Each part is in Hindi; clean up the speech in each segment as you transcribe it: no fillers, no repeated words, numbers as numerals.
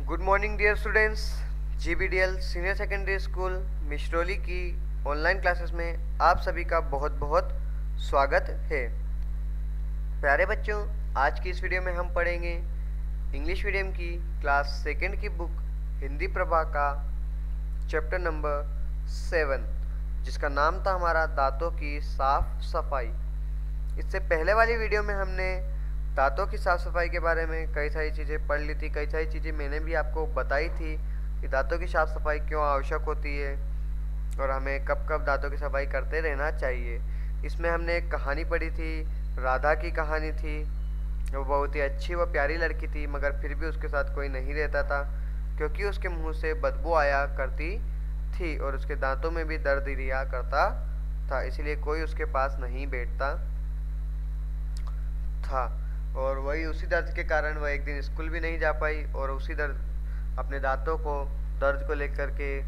Good morning dear students. GBDL senior secondary school Mishrauli की ऑनलाइन क्लासेस में आप सभी का बहुत बहुत स्वागत है। प्यारे बच्चों, आज की इस वीडियो में हम पढ़ेंगे इंग्लिश मीडियम की क्लास सेकेंड की बुक हिंदी प्रभा का चैप्टर नंबर 7, जिसका नाम था हमारा दांतों की साफ सफाई। इससे पहले वाली वीडियो में हमने दांतों की साफ़ सफाई के बारे में कई सारी चीज़ें पढ़ ली थी। कई सारी चीज़ें मैंने भी आपको बताई थी कि दांतों की साफ़ सफाई क्यों आवश्यक होती है और हमें कब कब दांतों की सफाई करते रहना चाहिए। इसमें हमने एक कहानी पढ़ी थी, राधा की कहानी थी। वो बहुत ही अच्छी व प्यारी लड़की थी, मगर फिर भी उसके साथ कोई नहीं रहता था क्योंकि उसके मुँह से बदबू आया करती थी और उसके दाँतों में भी दर्द रिया करता था, इसलिए कोई उसके पास नहीं बैठता था। और वही उसी दर्द के कारण वह एक दिन स्कूल भी नहीं जा पाई और उसी दर्द अपने दांतों को दर्द को लेकर के,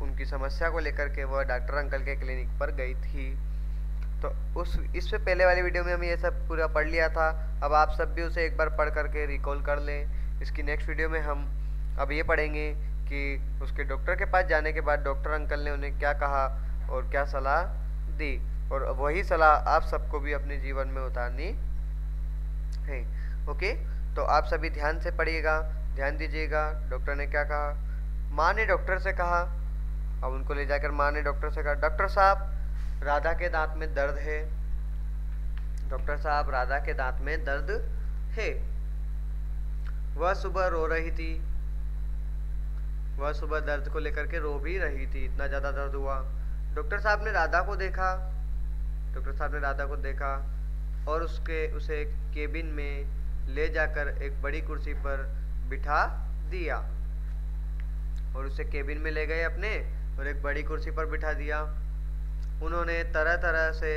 उनकी समस्या को लेकर के वह डॉक्टर अंकल के क्लिनिक पर गई थी। तो इससे पहले वाली वीडियो में हम ये सब पूरा पढ़ लिया था। अब आप सब भी उसे एक बार पढ़ करके रिकॉल कर लें। इसकी नेक्स्ट वीडियो में हम अब ये पढ़ेंगे कि उसके डॉक्टर के पास जाने के बाद डॉक्टर अंकल ने उन्हें क्या कहा और क्या सलाह दी, और वही सलाह आप सबको भी अपने जीवन में उतारनी है। ओके, तो आप सभी ध्यान से पढ़िएगा, ध्यान दीजिएगा। डॉक्टर ने क्या कहा? माँ ने डॉक्टर से कहा, अब उनको ले जाकर माँ ने डॉक्टर से कहा, डॉक्टर साहब राधा के दांत में दर्द है। डॉक्टर साहब राधा के दांत में दर्द है। वह सुबह रो रही थी, वह सुबह दर्द को लेकर के रो भी रही थी, इतना ज़्यादा दर्द हुआ। डॉक्टर साहब ने राधा को देखा, डॉक्टर साहब ने राधा को देखा और उसे केबिन में ले जाकर एक बड़ी कुर्सी पर बिठा दिया और उसे केबिन में ले गए अपने और एक बड़ी कुर्सी पर बिठा दिया। उन्होंने तरह तरह से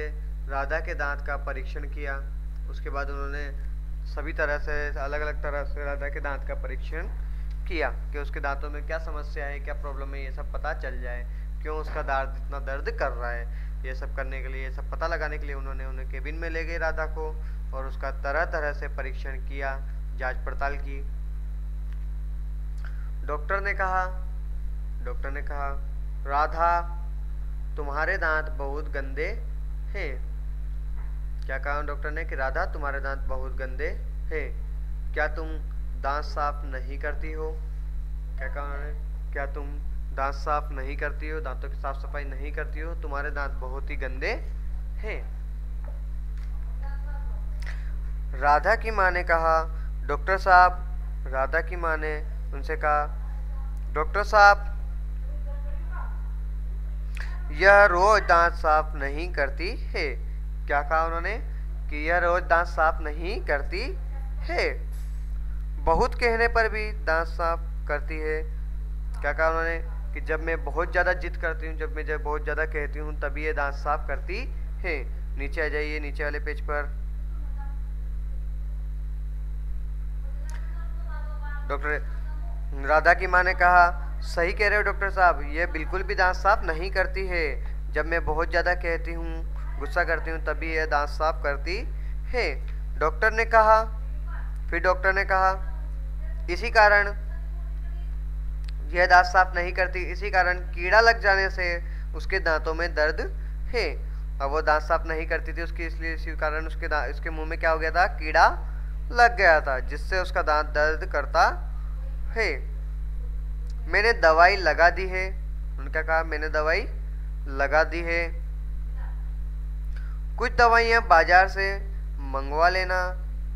राधा के दांत का परीक्षण किया। उसके बाद उन्होंने सभी तरह से अलग अलग तरह से राधा के दांत का परीक्षण किया कि उसके दांतों में क्या समस्या है, क्या प्रॉब्लम है, ये सब पता चल जाए, क्यों उसका दांत इतना दर्द कर रहा है। ये सब करने के लिए, ये सब पता लगाने के लिए उन्होंने उन्हें केबिन में ले गए राधा को और उसका तरह तरह से परीक्षण किया, जांच पड़ताल की। डॉक्टर ने कहा राधा तुम्हारे दांत बहुत गंदे हैं। क्या कहा डॉक्टर ने कि राधा तुम्हारे दांत बहुत गंदे हैं, क्या तुम दांत साफ नहीं करती हो? क्या कहा उन्होंने? क्या तुम दांत साफ नहीं करती हो, दांतों की साफ सफाई नहीं करती हो, तुम्हारे दांत बहुत ही गंदे हैं। राधा की माँ ने कहा, डॉक्टर साहब, राधा की माँ ने उनसे कहा, डॉक्टर साहब यह रोज दांत साफ नहीं करती है। क्या कहा उन्होंने? कि यह रोज दांत साफ नहीं करती है, बहुत कहने पर भी दांत साफ करती है। क्या कहा उन्होंने? कि जब मैं बहुत ज़्यादा जिद करती हूँ, जब बहुत ज़्यादा कहती हूँ तभी ये दांत साफ करती है। नीचे आ जाइए, नीचे वाले पेज पर। डॉक्टर राधा की माँ ने कहा, सही कह रहे हो डॉक्टर साहब, ये बिल्कुल भी दांत साफ नहीं करती है। जब मैं बहुत ज़्यादा कहती हूँ, गुस्सा करती हूँ तभी यह दांत साफ करती है। डॉक्टर ने कहा, फिर डॉक्टर ने कहा, इसी कारण यह दांत साफ नहीं करती, इसी कारण कीड़ा लग जाने से उसके दांतों में दर्द है। अब वो दांत साफ नहीं करती थी उसकी, इसलिए इसी कारण उसके मुंह में क्या हो गया था? कीड़ा लग गया था, जिससे उसका दांत दर्द करता है। मैंने दवाई लगा दी है। उनका कहा, मैंने दवाई लगा दी है। कुछ दवाइयाँ बाजार से मंगवा लेना,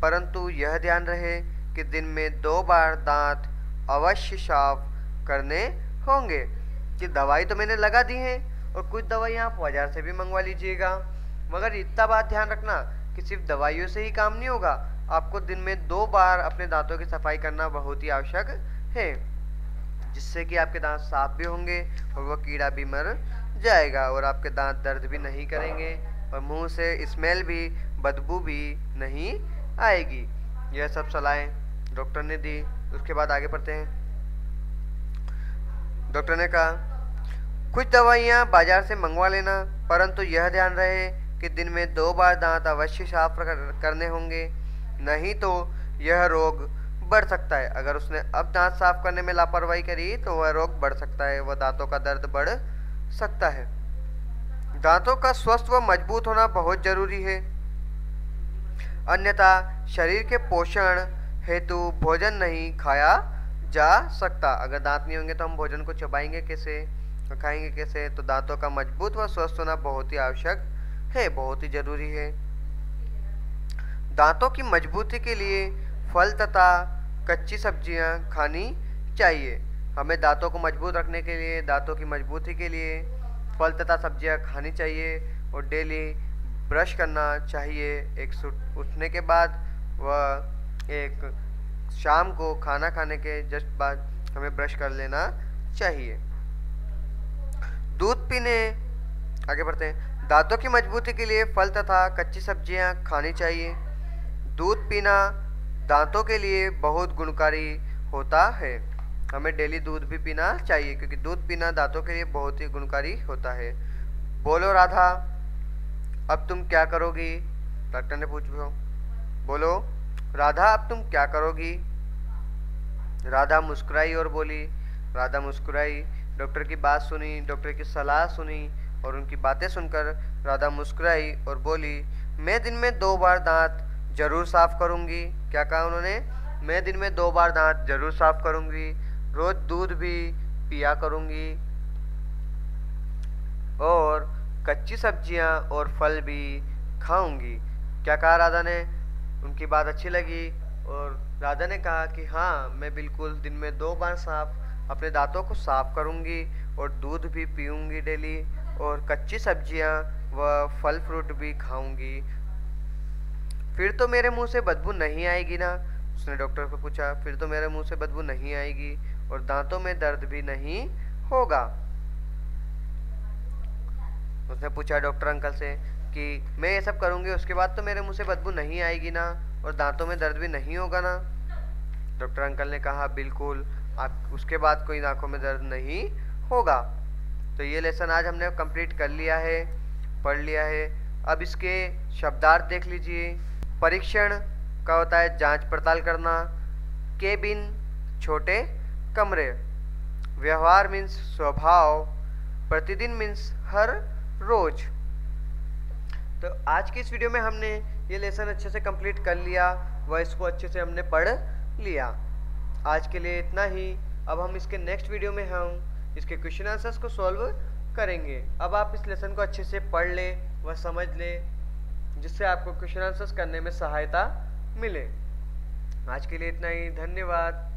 परंतु यह ध्यान रहे कि दिन में 2 बार दांत अवश्य साफ करने होंगे। कि दवाई तो मैंने लगा दी है और कुछ दवाइयाँ आप बाजार से भी मंगवा लीजिएगा, मगर इतना बात ध्यान रखना कि सिर्फ दवाइयों से ही काम नहीं होगा, आपको दिन में 2 बार अपने दांतों की सफाई करना बहुत ही आवश्यक है, जिससे कि आपके दांत साफ भी होंगे और वह कीड़ा भी मर जाएगा और आपके दांत दर्द भी नहीं करेंगे और मुंह से स्मेल भी, बदबू भी नहीं आएगी। यह सब सलाहें डॉक्टर ने दी। उसके बाद आगे बढ़ते हैं। डॉक्टर ने कहा, कुछ दवाइयाँ बाजार से मंगवा लेना, परंतु यह ध्यान रहे कि दिन में 2 बार दांत अवश्य साफ करने होंगे, नहीं तो यह रोग बढ़ सकता है। अगर उसने अब दांत साफ करने में लापरवाही करी तो वह रोग बढ़ सकता है, वह दांतों का दर्द बढ़ सकता है। दांतों का स्वस्थ व मजबूत होना बहुत जरूरी है, अन्यथा शरीर के पोषण हेतु भोजन नहीं खाया जा सकता। अगर दांत नहीं होंगे तो हम भोजन को चबाएंगे कैसे, खाएंगे कैसे? तो दांतों का मजबूत व स्वस्थ होना बहुत ही आवश्यक है, बहुत ही जरूरी है। दांतों की मजबूती के लिए फल तथा कच्ची सब्जियां खानी चाहिए। हमें दांतों को मजबूत रखने के लिए, दांतों की मजबूती के लिए फल तथा सब्जियां खानी चाहिए और डेली ब्रश करना चाहिए। एक उठने के बाद व एक शाम को खाना खाने के जस्ट बाद हमें ब्रश कर लेना चाहिए। दूध पीने, आगे बढ़ते हैं। दांतों की मजबूती के लिए फल तथा कच्ची सब्जियां खानी चाहिए। दूध पीना दांतों के लिए बहुत गुणकारी होता है। हमें डेली दूध भी पीना चाहिए क्योंकि दूध पीना दांतों के लिए बहुत ही गुणकारी होता है। बोलो राधा, अब तुम क्या करोगी? डॉक्टर ने पूछा। बोलो राधा, अब तुम क्या करोगी? राधा मुस्कुराई और बोली। राधा मुस्कुराई, डॉक्टर की बात सुनी, डॉक्टर की सलाह सुनी और उनकी बातें सुनकर राधा मुस्कुराई और बोली, मैं दिन में 2 बार दांत जरूर साफ करूंगी। क्या कहा उन्होंने? मैं दिन में 2 बार दांत जरूर साफ करूंगी, रोज दूध भी पिया करूंगी और कच्ची सब्जियां और फल भी खाऊंगी। क्या कहा राधा ने? उनकी बात अच्छी लगी और राधा ने कहा कि हाँ, मैं बिल्कुल दिन में 2 बार अपने दांतों को साफ करूंगी और दूध भी पीऊंगी डेली और कच्ची सब्जियां व फल फ्रूट भी खाऊंगी। फिर तो मेरे मुंह से बदबू नहीं आएगी ना? उसने डॉक्टर को पूछा। फिर तो मेरे मुंह से बदबू नहीं आएगी और दांतों में दर्द भी नहीं होगा। उसने पूछा डॉक्टर अंकल से कि मैं ये सब करूंगी उसके बाद तो मेरे मुंह से बदबू नहीं आएगी ना और दांतों में दर्द भी नहीं होगा ना? डॉक्टर अंकल ने कहा बिल्कुल, आप उसके बाद कोई आंखों में दर्द नहीं होगा। तो ये लेसन आज हमने कंप्लीट कर लिया है, पढ़ लिया है। अब इसके शब्दार्थ देख लीजिए। परीक्षण का होता है जांच पड़ताल करना। केबिन छोटे कमरे। व्यवहार मीन्स स्वभाव। प्रतिदिन मीन्स हर रोज। तो आज की इस वीडियो में हमने ये लेसन अच्छे से कंप्लीट कर लिया व इसको अच्छे से हमने पढ़ लिया। आज के लिए इतना ही। अब हम इसके नेक्स्ट वीडियो में हम इसके क्वेश्चन आंसर्स को सॉल्व करेंगे। अब आप इस लेसन को अच्छे से पढ़ ले व समझ ले जिससे आपको क्वेश्चन आंसर्स करने में सहायता मिले। आज के लिए इतना ही। धन्यवाद।